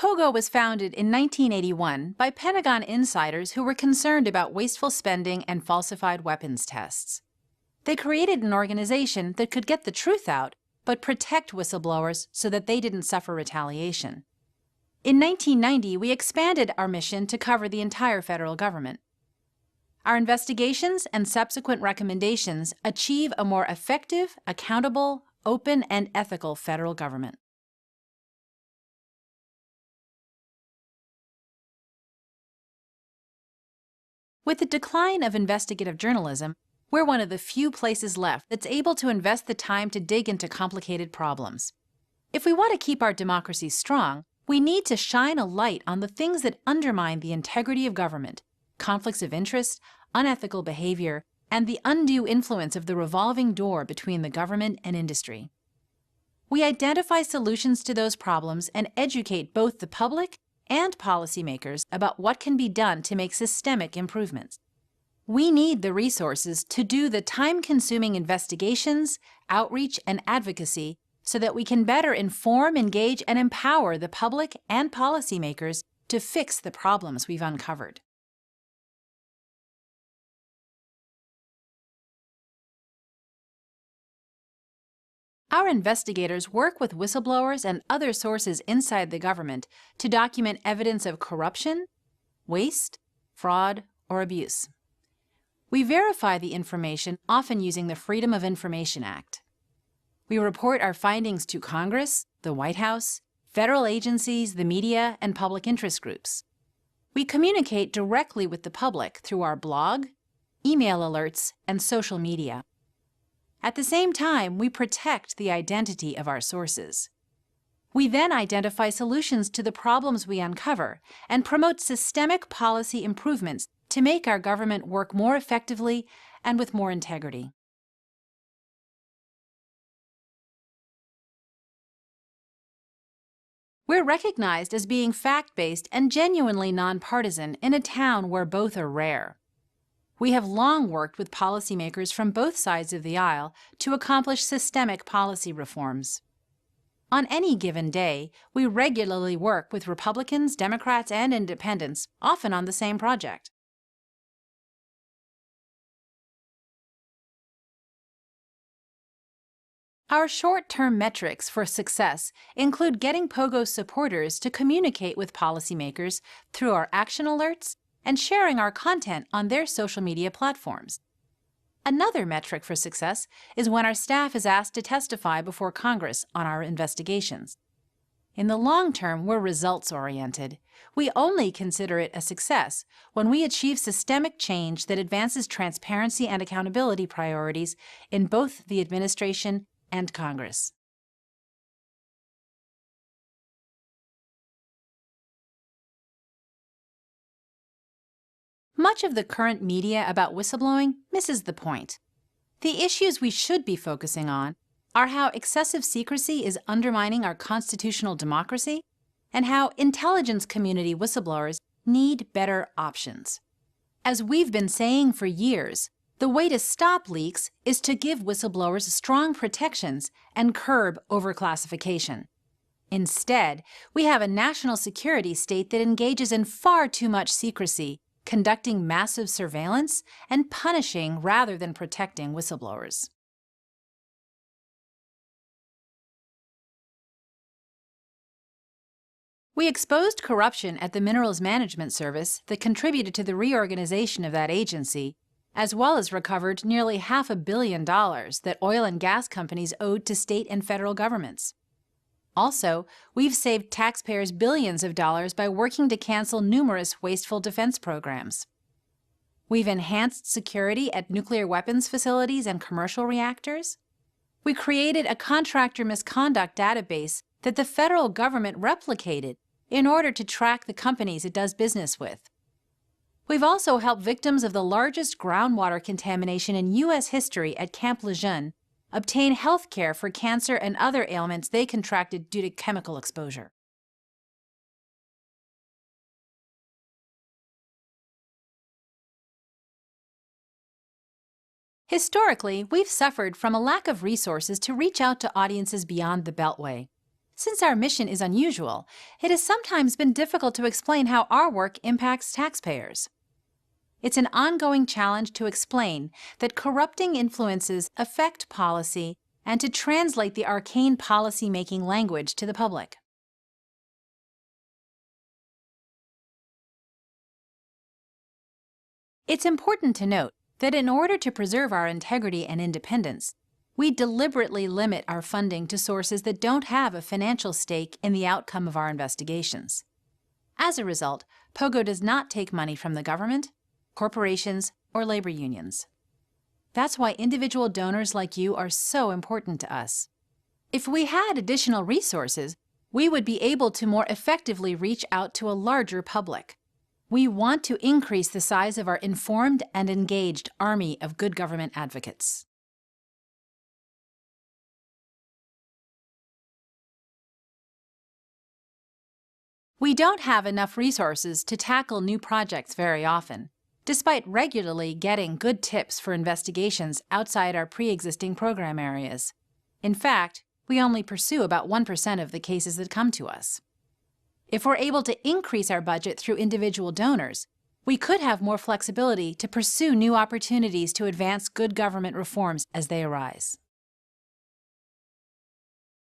POGO was founded in 1981 by Pentagon insiders who were concerned about wasteful spending and falsified weapons tests. They created an organization that could get the truth out, but protect whistleblowers so that they didn't suffer retaliation. In 1990, we expanded our mission to cover the entire federal government. Our investigations and subsequent recommendations achieve a more effective, accountable, open, and ethical federal government. With the decline of investigative journalism, we're one of the few places left that's able to invest the time to dig into complicated problems. If we want to keep our democracy strong, we need to shine a light on the things that undermine the integrity of government, conflicts of interest, unethical behavior, and the undue influence of the revolving door between the government and industry. We identify solutions to those problems and educate both the public and policymakers about what can be done to make systemic improvements. We need the resources to do the time-consuming investigations, outreach, and advocacy so that we can better inform, engage, and empower the public and policymakers to fix the problems we've uncovered. Our investigators work with whistleblowers and other sources inside the government to document evidence of corruption, waste, fraud, or abuse. We verify the information, often using the Freedom of Information Act. We report our findings to Congress, the White House, federal agencies, the media, and public interest groups. We communicate directly with the public through our blog, email alerts, and social media. At the same time, we protect the identity of our sources. We then identify solutions to the problems we uncover and promote systemic policy improvements to make our government work more effectively and with more integrity. We're recognized as being fact-based and genuinely nonpartisan in a town where both are rare. We have long worked with policymakers from both sides of the aisle to accomplish systemic policy reforms. On any given day, we regularly work with Republicans, Democrats, and independents, often on the same project. Our short-term metrics for success include getting POGO supporters to communicate with policymakers through our action alerts and sharing our content on their social media platforms. Another metric for success is when our staff is asked to testify before Congress on our investigations. In the long term, we're results-oriented. We only consider it a success when we achieve systemic change that advances transparency and accountability priorities in both the administration and Congress. Much of the current media about whistleblowing misses the point. The issues we should be focusing on are how excessive secrecy is undermining our constitutional democracy and how intelligence community whistleblowers need better options. As we've been saying for years, the way to stop leaks is to give whistleblowers strong protections and curb overclassification. Instead, we have a national security state that engages in far too much secrecy, conducting massive surveillance and punishing rather than protecting whistleblowers. We exposed corruption at the Minerals Management Service that contributed to the reorganization of that agency, as well as recovered nearly $500 million that oil and gas companies owed to state and federal governments. Also, we've saved taxpayers billions of dollars by working to cancel numerous wasteful defense programs. We've enhanced security at nuclear weapons facilities and commercial reactors. We created a contractor misconduct database that the federal government replicated in order to track the companies it does business with. We've also helped victims of the largest groundwater contamination in U.S. history at Camp Lejeune obtain health care for cancer and other ailments they contracted due to chemical exposure. Historically, we've suffered from a lack of resources to reach out to audiences beyond the Beltway. Since our mission is unusual, it has sometimes been difficult to explain how our work impacts taxpayers. It's an ongoing challenge to explain that corrupting influences affect policy and to translate the arcane policy-making language to the public. It's important to note that in order to preserve our integrity and independence, we deliberately limit our funding to sources that don't have a financial stake in the outcome of our investigations. As a result, POGO does not take money from the government, corporations, or labor unions. That's why individual donors like you are so important to us. If we had additional resources, we would be able to more effectively reach out to a larger public. We want to increase the size of our informed and engaged army of good government advocates. We don't have enough resources to tackle new projects very often, despite regularly getting good tips for investigations outside our pre-existing program areas. In fact, we only pursue about 1% of the cases that come to us. If we're able to increase our budget through individual donors, we could have more flexibility to pursue new opportunities to advance good government reforms as they arise.